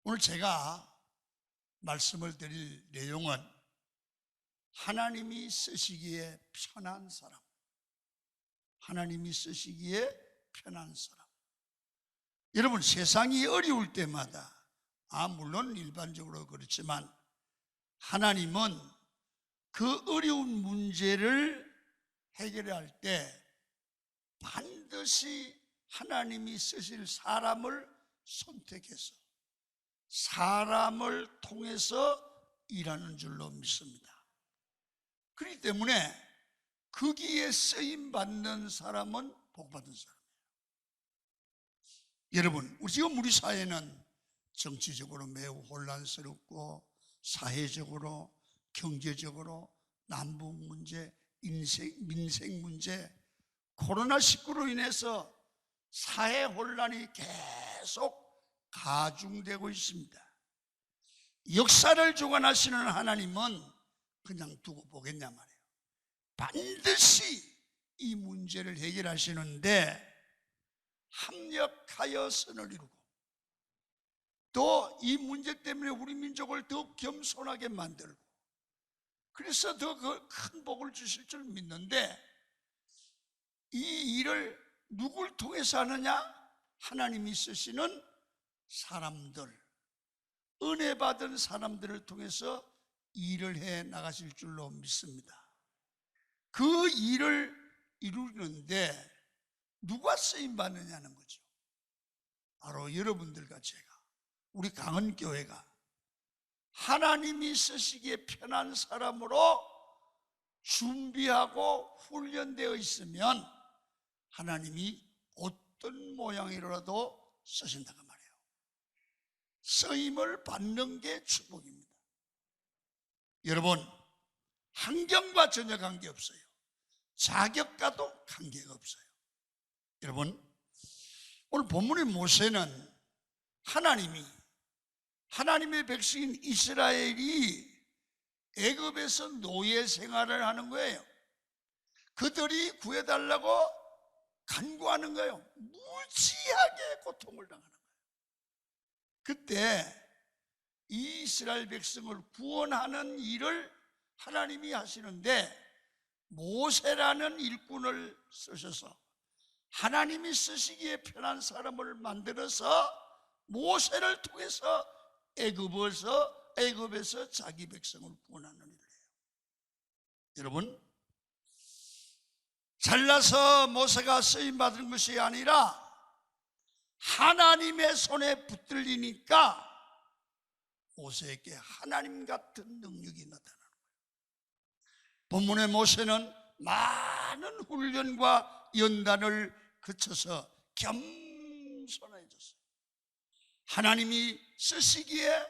오늘 제가 말씀을 드릴 내용은 하나님이 쓰시기에 편한 사람. 하나님이 쓰시기에 편한 사람. 여러분, 세상이 어려울 때마다 물론 일반적으로 그렇지만 하나님은 그 어려운 문제를 해결할 때 반드시 하나님이 쓰실 사람을 선택해서 사람을 통해서 일하는 줄로 믿습니다. 그렇기 때문에 거기에 쓰임받는 사람은 복받은 사람이에요. 여러분, 지금 우리 사회는 정치적으로 매우 혼란스럽고 사회적으로 경제적으로 남북 문제, 민생 문제, 코로나19로 인해서 사회 혼란이 계속 가중되고 있습니다. 역사를 주관하시는 하나님은 그냥 두고 보겠냐 말이에요. 반드시 이 문제를 해결하시는데 합력하여 선을 이루고 또 이 문제 때문에 우리 민족을 더욱 겸손하게 만들고 그래서 더 큰 복을 주실 줄 믿는데 이 일을 누굴 통해서 하느냐? 하나님이 쓰시는 사람들, 은혜 받은 사람들을 통해서 일을 해 나가실 줄로 믿습니다. 그 일을 이루는데 누가 쓰임 받느냐는 거죠. 바로 여러분들과 제가, 우리 강헌교회가 하나님이 쓰시기에 편한 사람으로 준비하고 훈련되어 있으면 하나님이 어떤 모양이라도 쓰신다고 말해요. 쓰임을 받는 게 축복입니다. 여러분, 환경과 전혀 관계없어요. 자격과도 관계가 없어요. 여러분, 오늘 본문의 모세는 하나님의 백성인 이스라엘이 애굽에서 노예 생활을 하는 거예요. 그들이 구해달라고 간구하는 거예요. 무지하게 고통을 당하는 거예요. 그때 이 이스라엘 백성을 구원하는 일을 하나님이 하시는데 모세라는 일꾼을 쓰셔서 하나님이 쓰시기에 편한 사람을 만들어서 모세를 통해서 애굽에서 자기 백성을 구원하는 일을 해요. 여러분, 잘나서 모세가 쓰임받은 것이 아니라 하나님의 손에 붙들리니까 모세에게 하나님 같은 능력이 나타나는 거예요. 본문의 모세는 많은 훈련과 연단을 거쳐서 겸손해졌어요. 하나님이 쓰시기에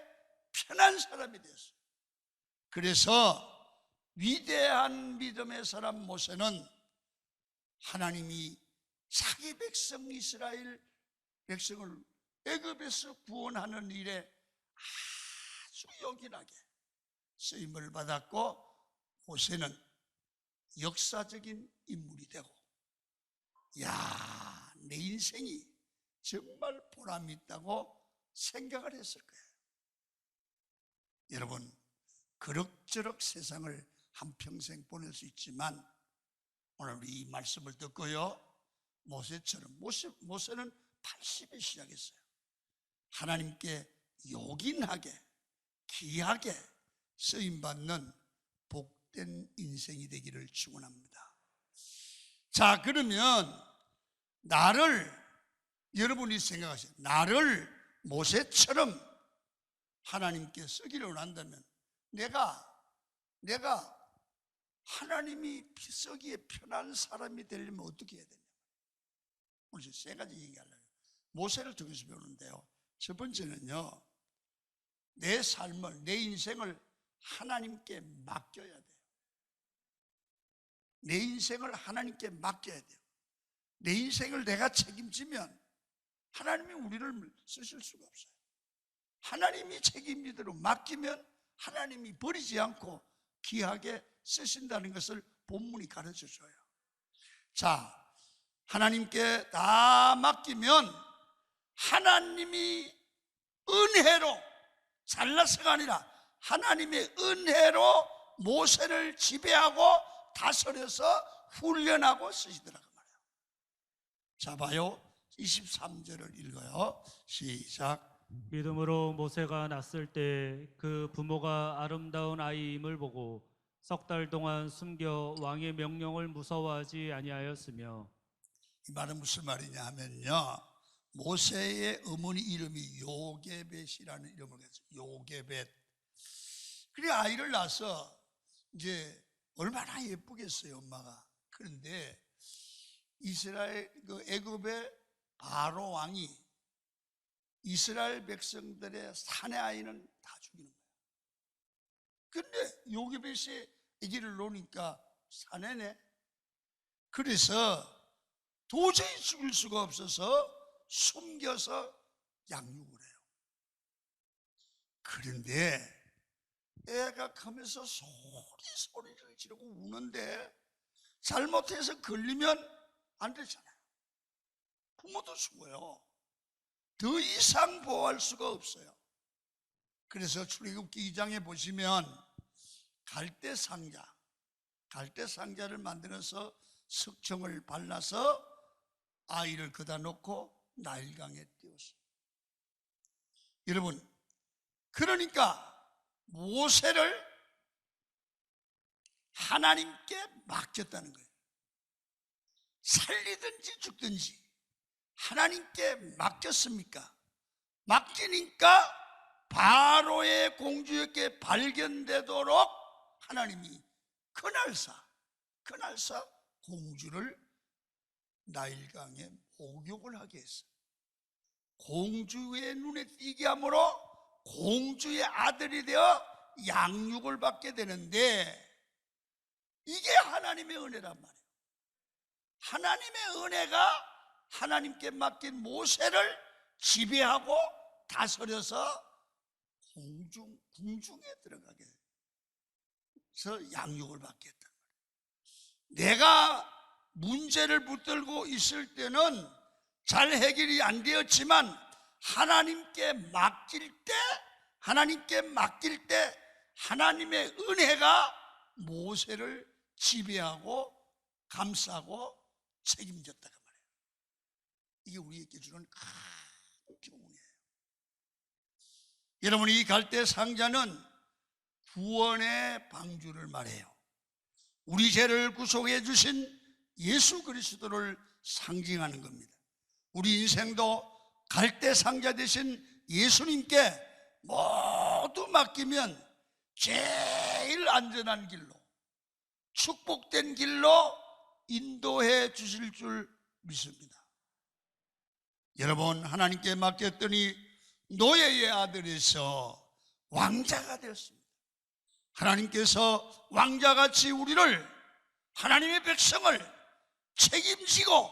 편한 사람이 되었어요. 그래서 위대한 믿음의 사람 모세는 하나님이 자기 백성 이스라엘 백성을 애굽에서 구원하는 일에 아주 요긴하게 쓰임을 받았고 모세는 역사적인 인물이 되고 내 인생이 정말 보람이 있다고 생각을 했을 거예요. 여러분, 그럭저럭 세상을 한평생 보낼 수 있지만 오늘 이 말씀을 듣고요, 모세는 80에 시작했어요. 하나님께 요긴하게 귀하게 쓰임받는 복된 인생이 되기를 축원합니다. 자, 그러면 여러분이 생각하세요. 나를 모세처럼 하나님께 쓰기를 원한다면 내가 하나님이 쓰기에 편한 사람이 되려면 어떻게 해야 되냐? 오늘 세 가지 얘기하려고요. 모세를 통해서 배우는데요, 첫 번째는요, 내 삶을, 내 인생을 하나님께 맡겨야 돼요. 내 인생을 하나님께 맡겨야 돼요. 내 인생을 내가 책임지면 하나님이 우리를 쓰실 수가 없어요. 하나님이 책임지도록 맡기면 하나님이 버리지 않고 귀하게 쓰신다는 것을 본문이 가르쳐줘요. 자, 하나님께 다 맡기면 하나님이 은혜 은혜로, 잘나서가 아니라 하나님의 은혜로 모세를 지배하고 다스려서 훈련하고 쓰시더라고 말이에요. 자, 봐요. 23절을 읽어요. 시작. 믿음으로 모세가 낳았을 때 그 부모가 아름다운 아이임을 보고 석 달 동안 숨겨 왕의 명령을 무서워하지 아니하였으며. 이 말은 무슨 말이냐 하면요, 모세의 어머니 이름이 요게벳이라는 이름을 가졌어요. 요게벳. 그래 아이를 낳아서 이제 얼마나 예쁘겠어요, 엄마가. 그런데 이스라엘 애굽의 바로 왕이 이스라엘 백성들의 사내 아이는 다 죽이는 거예요. 근데 요게벳이 아기를 놓으니까 사내네. 그래서 도저히 죽일 수가 없어서 숨겨서 양육을 해요. 그런데 애가 크면서 소리를 지르고 우는데 잘못해서 걸리면 안 되잖아요. 부모도 죽어요. 더 이상 보호할 수가 없어요. 그래서 출애굽기 2장에 보시면 갈대상자를 만들어서 석청을 발라서 아이를 거다 놓고 나일강에 띄웠어요. 여러분, 그러니까 모세를 하나님께 맡겼다는 거예요. 살리든지 죽든지 하나님께 맡겼습니까? 맡기니까 바로의 공주에게 발견되도록 하나님이 그날사 공주를 나일강에 목욕을 하게 했어요. 공주의 눈에 띄게 함으로 공주의 아들이 되어 양육을 받게 되는데, 이게 하나님의 은혜란 말이에요. 하나님의 은혜가 하나님께 맡긴 모세를 지배하고 다스려서 궁중에 들어가게 해서 양육을 받게 했단 말이에요. 내가 문제를 붙들고 있을 때는 잘 해결이 안 되었지만 하나님께 맡길 때 하나님의 은혜가 모세를 지배하고 감싸고 책임졌다고 말해요. 이게 우리에게 주는 큰 교훈이에요. 여러분, 이 갈대 상자는 구원의 방주를 말해요. 우리 죄를 구속해 주신 예수 그리스도를 상징하는 겁니다. 우리 인생도 갈대 상자 되신 예수님께 모두 맡기면 제일 안전한 길로, 축복된 길로 인도해 주실 줄 믿습니다. 여러분, 하나님께 맡겼더니 노예의 아들에서 왕자가 되었습니다. 하나님께서 왕자같이 우리를, 하나님의 백성을 책임지고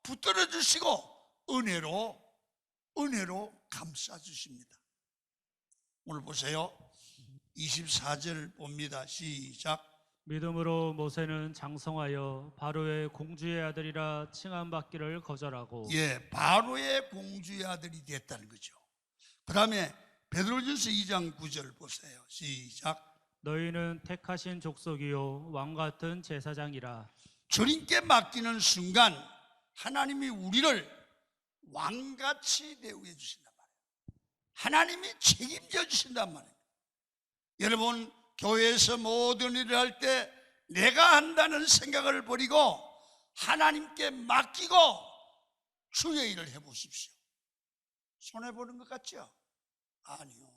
붙들어 주시고 은혜로 감싸 주십니다. 오늘 보세요. 24절 봅니다. 시작. 믿음으로 모세는 장성하여 바로의 공주의 아들이라 칭함받기를 거절하고. 바로의 공주의 아들이 됐다는 거죠. 그 다음에 베드로전서 2장 9절 보세요. 시작. 너희는 택하신 족속이요 왕같은 제사장이라. 주님께 맡기는 순간 하나님이 우리를 왕같이 대우해 주신단 말이에요. 하나님이 책임져 주신단 말이에요. 여러분, 교회에서 모든 일을 할 때 내가 한다는 생각을 버리고 하나님께 맡기고 주의 일을 해보십시오. 손해보는 것 같죠? 아니요.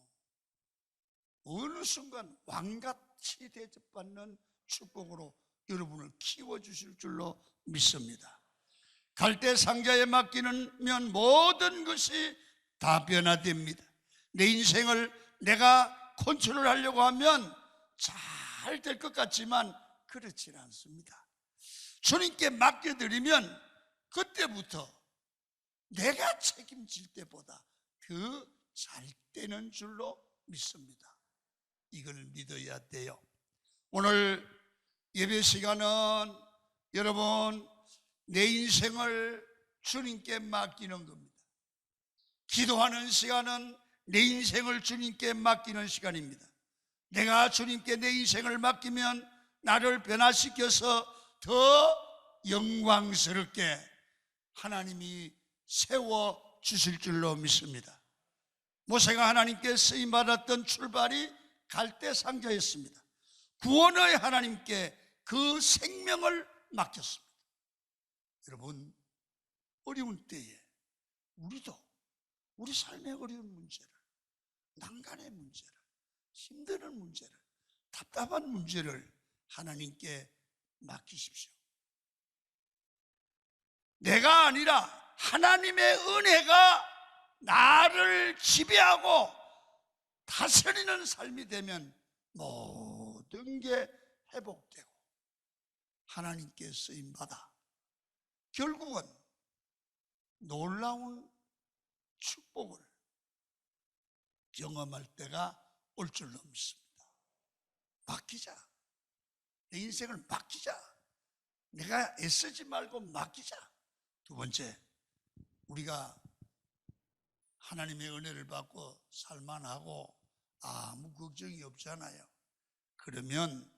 어느 순간 왕같이 대접받는 축복으로 여러분을 키워주실 줄로 믿습니다. 갈대 상자에 맡기면 모든 것이 다 변화됩니다. 내 인생을 내가 컨트롤하려고 하면 잘 될 것 같지만 그렇지 않습니다. 주님께 맡겨드리면 그때부터 내가 책임질 때보다 더 잘 되는 줄로 믿습니다. 이걸 믿어야 돼요. 오늘 예배 시간은 여러분 내 인생을 주님께 맡기는 겁니다. 기도하는 시간은 내 인생을 주님께 맡기는 시간입니다. 내가 주님께 내 인생을 맡기면 나를 변화시켜서 더 영광스럽게 하나님이 세워주실 줄로 믿습니다. 모세가 하나님께 쓰임받았던 출발이 갈대상자였습니다. 구원의 하나님께 그 생명을 맡겼습니다. 여러분, 어려운 때에 우리도 우리 삶의 어려운 문제를, 난간의 문제를, 힘드는 문제를, 답답한 문제를 하나님께 맡기십시오. 내가 아니라 하나님의 은혜가 나를 지배하고 다스리는 삶이 되면 모든 게 회복되고 하나님께 쓰임받아 결국은 놀라운 축복을 경험할 때가 올 줄로 믿습니다. 맡기자. 내 인생을 맡기자. 내가 애쓰지 말고 맡기자. 두 번째, 우리가 하나님의 은혜를 받고 살만하고 아무 걱정이 없잖아요. 그러면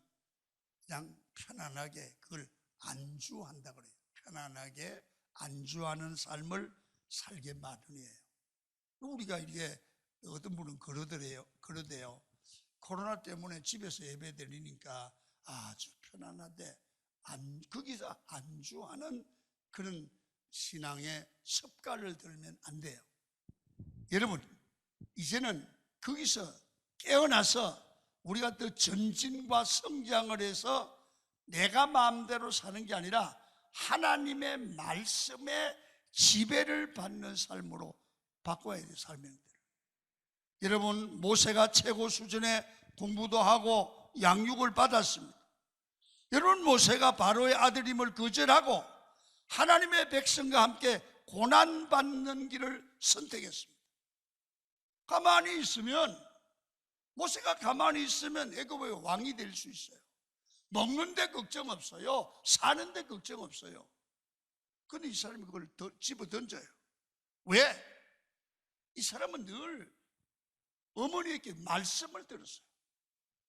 그냥 편안하게 그걸 안주한다 그래요. 편안하게 안주하는 삶을 살게 마련이에요. 우리가 이게 어떤 분은 그러대요. 코로나 때문에 집에서 예배 드리니까 아주 편안한데 거기서 안주하는 그런 신앙의 습관을 들면 안 돼요. 여러분, 이제는 거기서 깨어나서 우리가 더 전진과 성장을 해서 내가 마음대로 사는 게 아니라 하나님의 말씀에 지배를 받는 삶으로 바꿔야 돼요. 삶의 형태를. 여러분, 모세가 최고 수준의 공부도 하고 양육을 받았습니다. 여러분, 모세가 바로의 아들임을 거절하고 하나님의 백성과 함께 고난받는 길을 선택했습니다. 가만히 있으면, 모세가 가만히 있으면 애굽의 왕이 될 수 있어요. 먹는데 걱정 없어요. 사는데 걱정 없어요. 근데 이 사람이 그걸 집어 던져요. 왜? 이 사람은 늘 어머니에게 말씀을 들었어요.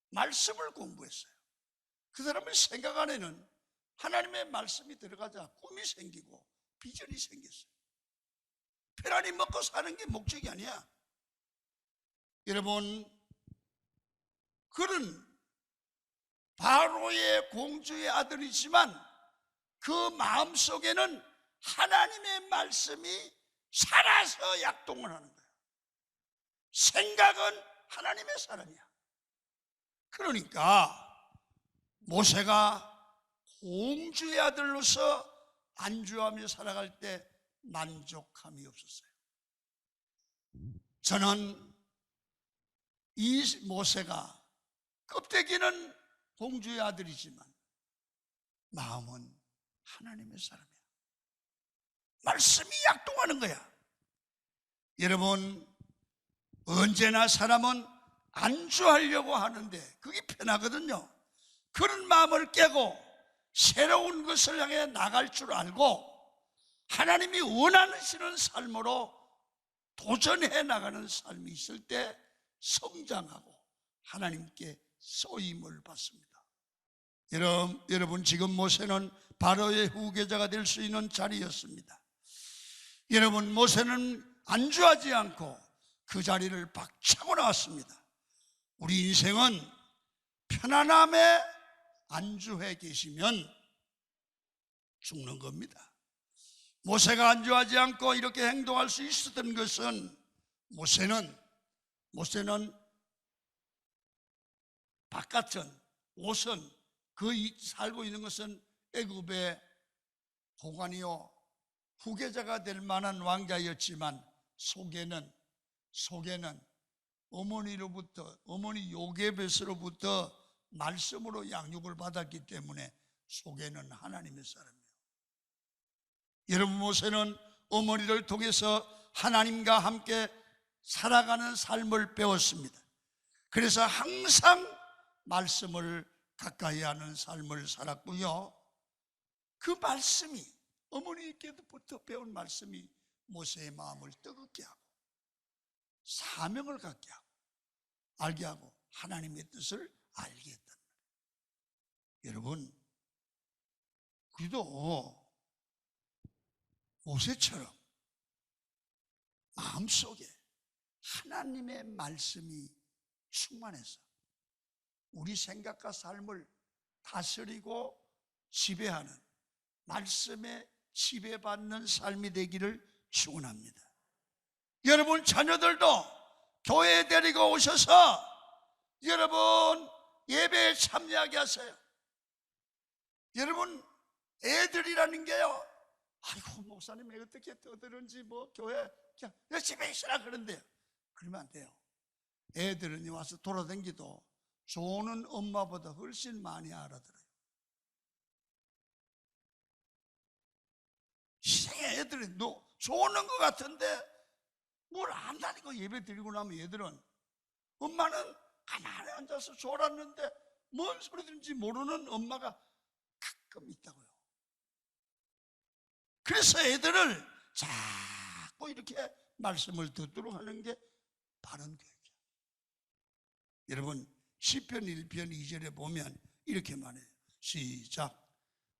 말씀을 공부했어요. 그 사람의 생각 안에는 하나님의 말씀이 들어가자 꿈이 생기고 비전이 생겼어요. 편안히 먹고 사는 게 목적이 아니야. 여러분, 그는 바로의 공주의 아들이지만 그 마음속에는 하나님의 말씀이 살아서 약동을 하는 거야. 생각은 하나님의 사람이야. 그러니까 모세가 공주의 아들로서 안주하며 살아갈 때 만족함이 없었어요. 저는 이 모세가 껍데기는 공주의 아들이지만 마음은 하나님의 사람이야. 말씀이 약동하는 거야. 여러분, 언제나 사람은 안주하려고 하는데 그게 편하거든요. 그런 마음을 깨고 새로운 것을 향해 나갈 줄 알고 하나님이 원하시는 삶으로 도전해 나가는 삶이 있을 때 성장하고 하나님께 쏘임을 받습니다. 여러분, 지금 모세는 바로의 후계자가 될 수 있는 자리였습니다. 여러분, 모세는 안주하지 않고 그 자리를 박차고 나왔습니다. 우리 인생은 편안함에 안주해 계시면 죽는 겁니다. 모세가 안주하지 않고 이렇게 행동할 수 있었던 것은 모세는 바깥은 옷은 거의 살고 있는 것은 애굽의 고관이요 후계자가 될 만한 왕자였지만 속에는 어머니 요게벳으로부터 말씀으로 양육을 받았기 때문에 속에는 하나님의 사람이에요. 여러분, 모세는 어머니를 통해서 하나님과 함께 살아가는 삶을 배웠습니다. 그래서 항상 말씀을 가까이 하는 삶을 살았고요. 그 말씀이, 어머니께부터 배운 말씀이 모세의 마음을 뜨겁게 하고 사명을 갖게 하고 알게 하고 하나님의 뜻을 알게 했단 말이에요. 여러분, 우리도 모세처럼 마음속에 하나님의 말씀이 충만해서 우리 생각과 삶을 다스리고 지배하는, 말씀에 지배받는 삶이 되기를 축원합니다. 여러분 자녀들도 교회에 데리고 오셔서 여러분 예배에 참여하게 하세요. 여러분 애들이라는 게요, 아이고 목사님이 어떻게 떠드는지 뭐 교회 그냥 집에 있으라 그런데요. 그러면 안 돼요. 애들은 와서 돌아다니기도 조는 엄마보다 훨씬 많이 알아들어요. 시생의 애들은 조는 것 같은데 뭘 안다니까. 예배 드리고 나면 애들은, 엄마는 가만히 앉아서 졸았는데 뭔 소리든지 모르는 엄마가 가끔 있다고요. 그래서 애들을 자꾸 이렇게 말씀을 듣도록 하는 게 바른 교육이에요. 여러분 시편 1편 2절에 보면 이렇게 말해요. 시작.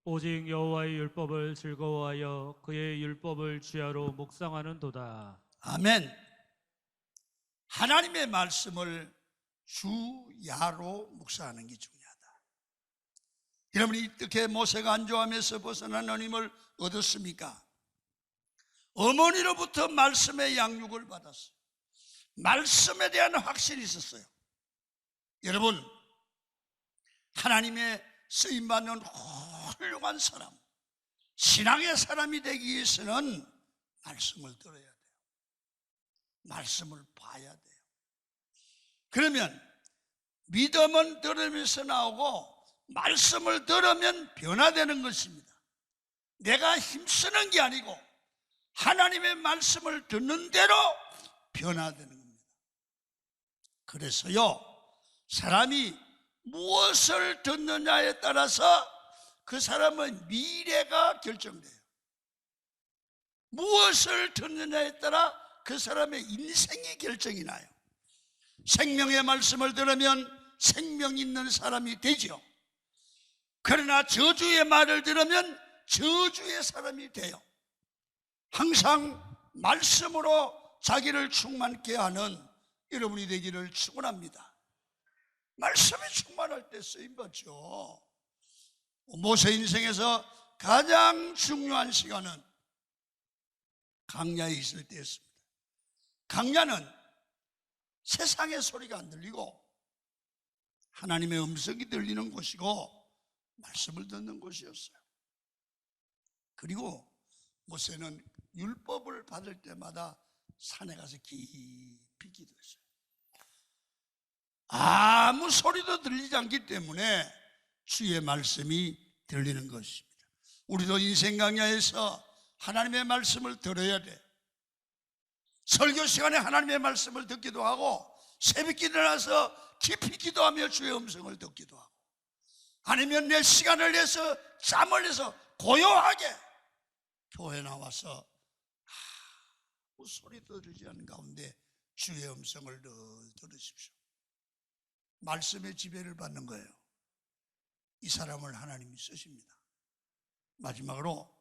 오직 여호와의 율법을 즐거워하여 그의 율법을 주야로 묵상하는도다. 아멘. 하나님의 말씀을 주야로 묵상하는 게 중요하다. 여러분이 어떻게 모세가 안주함에서 벗어난 하나님을 얻었습니까? 어머니로부터 말씀의 양육을 받았어요. 말씀에 대한 확신이 있었어요. 여러분, 하나님의 쓰임받는 훌륭한 사람, 신앙의 사람이 되기 위해서는 말씀을 들어야 돼요. 말씀을 봐야 돼요. 그러면 믿음은 들으면서 나오고 말씀을 들으면 변화되는 것입니다. 내가 힘쓰는 게 아니고 하나님의 말씀을 듣는 대로 변화되는 겁니다. 그래서요, 사람이 무엇을 듣느냐에 따라서 그 사람의 미래가 결정돼요. 무엇을 듣느냐에 따라 그 사람의 인생이 결정이 나요. 생명의 말씀을 들으면 생명 있는 사람이 되죠. 그러나 저주의 말을 들으면 저주의 사람이 돼요. 항상 말씀으로 자기를 충만케 하는 여러분이 되기를 축원합니다. 말씀이 충만할 때 쓰임받죠. 모세 인생에서 가장 중요한 시간은 강야에 있을 때였습니다. 강야는 세상의 소리가 안 들리고 하나님의 음성이 들리는 곳이고 말씀을 듣는 곳이었어요. 그리고 모세는 율법을 받을 때마다 산에 가서 깊이 기도했어요. 아무 소리도 들리지 않기 때문에 주의 말씀이 들리는 것입니다. 우리도 인생 강야에서 하나님의 말씀을 들어야 돼. 설교 시간에 하나님의 말씀을 듣기도 하고 새벽에 일어나서 깊이 기도하며 주의 음성을 듣기도 하고, 아니면 내 시간을 내서 잠을 내서 고요하게 교회 나와서 아무 소리도 들리지 않는 가운데 주의 음성을 늘 들으십시오. 말씀의 지배를 받는 거예요. 이 사람을 하나님이 쓰십니다. 마지막으로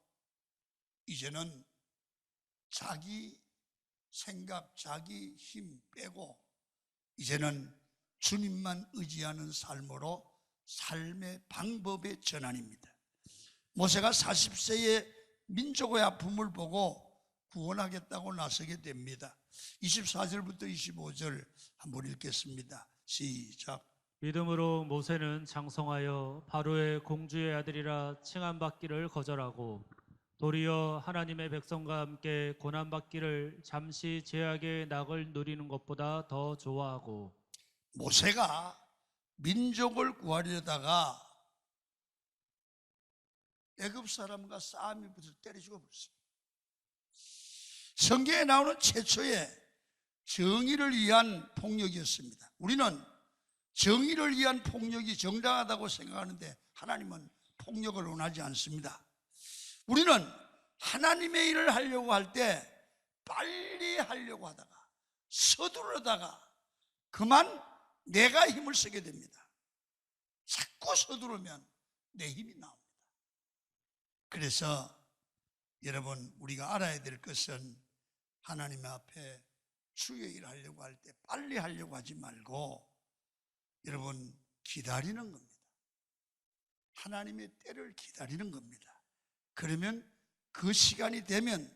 이제는 자기 생각, 자기 힘 빼고 이제는 주님만 의지하는 삶으로 삶의 방법의 전환입니다. 모세가 40세에 민족의 아픔을 보고 구원하겠다고 나서게 됩니다. 24절부터 25절 한번 읽겠습니다. 시작. 믿음으로 모세는 장성하여 바로의 공주의 아들이라 칭함받기를 거절하고 도리어 하나님의 백성과 함께 고난받기를 잠시 죄악의 낙을 누리는 것보다 더 좋아하고, 모세가 민족을 구하려다가 애굽 사람과 싸움이 붙어 때려 죽어버렸어요. 성경에 나오는 최초의 정의를 위한 폭력이었습니다. 우리는 정의를 위한 폭력이 정당하다고 생각하는데 하나님은 폭력을 원하지 않습니다. 우리는 하나님의 일을 하려고 할 때 빨리 하려고 하다가 서두르다가 그만 내가 힘을 쓰게 됩니다. 자꾸 서두르면 내 힘이 나옵니다. 그래서 여러분, 우리가 알아야 될 것은 하나님 앞에 주의 일 하려고 할 때 빨리 하려고 하지 말고 여러분, 기다리는 겁니다. 하나님의 때를 기다리는 겁니다. 그러면 그 시간이 되면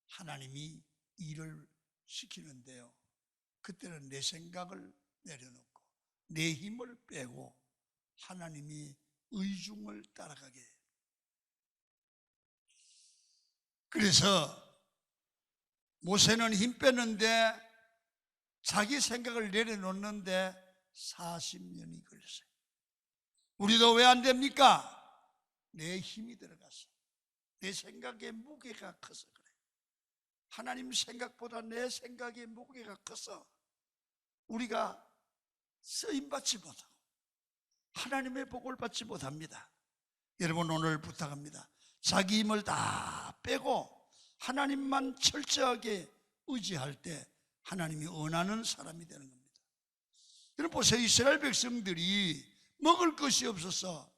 하나님이 일을 시키는데요, 그때는 내 생각을 내려놓고 내 힘을 빼고 하나님이 의중을 따라가게 해요. 그래서 모세는 힘 뺐는데 자기 생각을 내려놓는데 40년이 걸렸어요. 우리도 왜 안 됩니까? 내 힘이 들어갔어. 내 생각의 무게가 커서 그래. 하나님 생각보다 내 생각의 무게가 커서 우리가 쓰임받지 못하고 하나님의 복을 받지 못합니다. 여러분, 오늘 부탁합니다. 자기 힘을 다 빼고 하나님만 철저하게 의지할 때 하나님이 원하는 사람이 되는 겁니다. 여러분 보세요. 이스라엘 백성들이 먹을 것이 없어서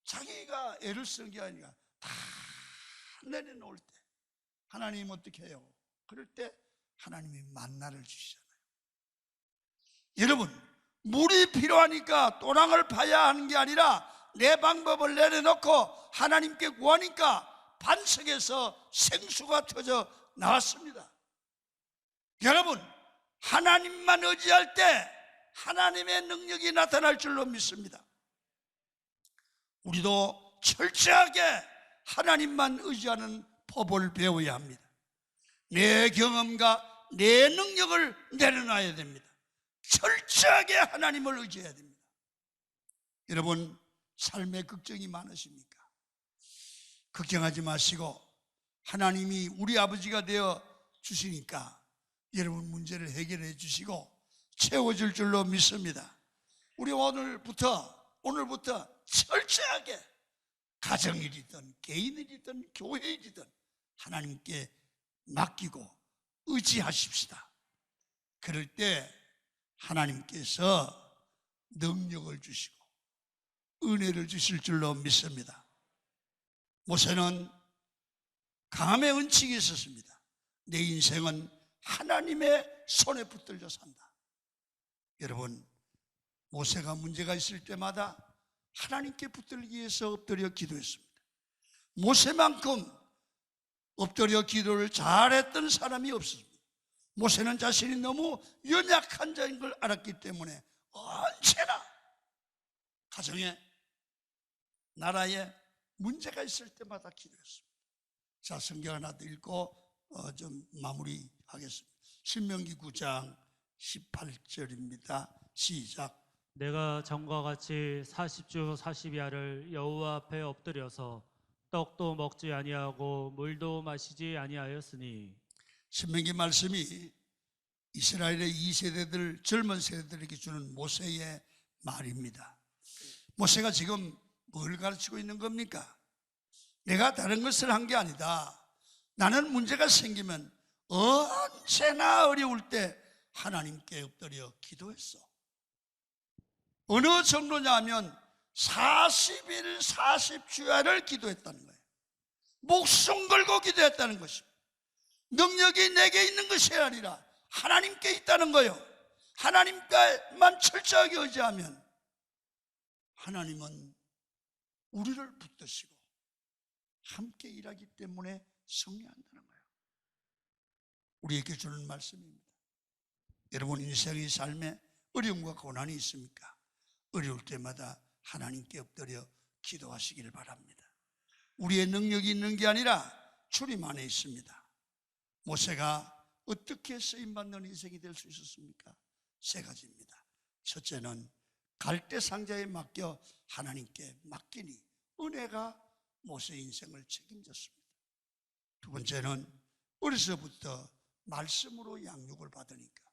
자기가 애를 쓰는 게 아니라 다 내려놓을 때 하나님 어떻게 해요? 그럴 때 하나님이 만나를 주시잖아요. 여러분, 물이 필요하니까 또랑을 파야 하는 게 아니라 내 방법을 내려놓고 하나님께 구하니까 반석에서 생수가 터져 나왔습니다. 여러분, 하나님만 의지할 때 하나님의 능력이 나타날 줄로 믿습니다. 우리도 철저하게 하나님만 의지하는 법을 배워야 합니다. 내 경험과 내 능력을 내려놔야 됩니다. 철저하게 하나님을 의지해야 됩니다. 여러분, 삶에 걱정이 많으십니까? 걱정하지 마시고 하나님이 우리 아버지가 되어 주시니까 여러분 문제를 해결해 주시고 채워줄 줄로 믿습니다. 우리 오늘부터 철저하게 가정일이든 개인일이든 교회일이든 하나님께 맡기고 의지하십시다. 그럴 때 하나님께서 능력을 주시고 은혜를 주실 줄로 믿습니다. 모세는 강함의 은칙이 있었습니다. 내 인생은 하나님의 손에 붙들려 산다. 여러분, 모세가 문제가 있을 때마다 하나님께 붙들기 위해서 엎드려 기도했습니다. 모세만큼 엎드려 기도를 잘했던 사람이 없습니다. 모세는 자신이 너무 연약한 자인 걸 알았기 때문에 언제나 가정에, 나라에 문제가 있을 때마다 기도했습니다. 자, 성경 하나 더 읽고 좀 마무리하겠습니다. 신명기 9장 18절입니다. 시작. 내가 전과 같이 40주 40야를 여호와 앞에 엎드려서 떡도 먹지 아니하고 물도 마시지 아니하였으니. 신명기 말씀이 이스라엘의 2세대들, 젊은 세대들에게 주는 모세의 말입니다. 모세가 지금 뭘 가르치고 있는 겁니까? 내가 다른 것을 한 게 아니다. 나는 문제가 생기면 언제나 어려울 때 하나님께 엎드려 기도했어. 어느 정도냐 하면 40일 40주야를 기도했다는 거예요. 목숨 걸고 기도했다는 것입니다. 능력이 내게 있는 것이 아니라 하나님께 있다는 거예요. 하나님께만 철저하게 의지하면 하나님은 우리를 붙드시고 함께 일하기 때문에 승리한다는 거예요. 우리에게 주는 말씀입니다. 여러분, 인생의 삶에 어려움과 고난이 있습니까? 어려울 때마다 하나님께 엎드려 기도하시기를 바랍니다. 우리의 능력이 있는 게 아니라 주님 안에 있습니다. 모세가 어떻게 쓰임받는 인생이 될 수 있었습니까? 세 가지입니다. 첫째는 갈대 상자에 맡겨 하나님께 맡기니 은혜가 모세의 인생을 책임졌습니다. 두 번째는 어려서부터 말씀으로 양육을 받으니까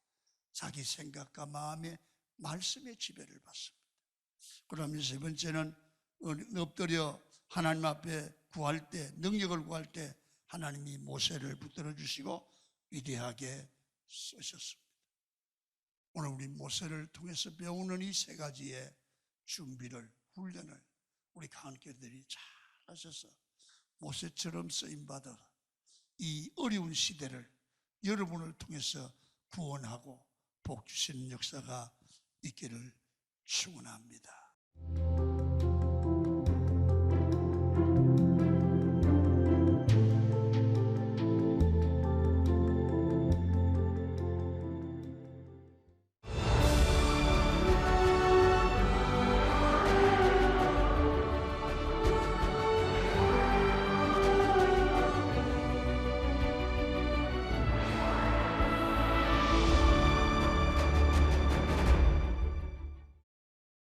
자기 생각과 마음의 말씀의 지배를 받습니다. 그러면 세 번째는 엎드려 하나님 앞에 구할 때, 능력을 구할 때 하나님이 모세를 붙들어 주시고 위대하게 쓰셨습니다. 오늘 우리 모세를 통해서 배우는 이 세 가지의 준비를, 훈련을 우리 강한교들이 잘 하셔서 모세처럼 쓰임받아 이 어려운 시대를 여러분을 통해서 구원하고 복 주시는 역사가 있기를 축원합니다.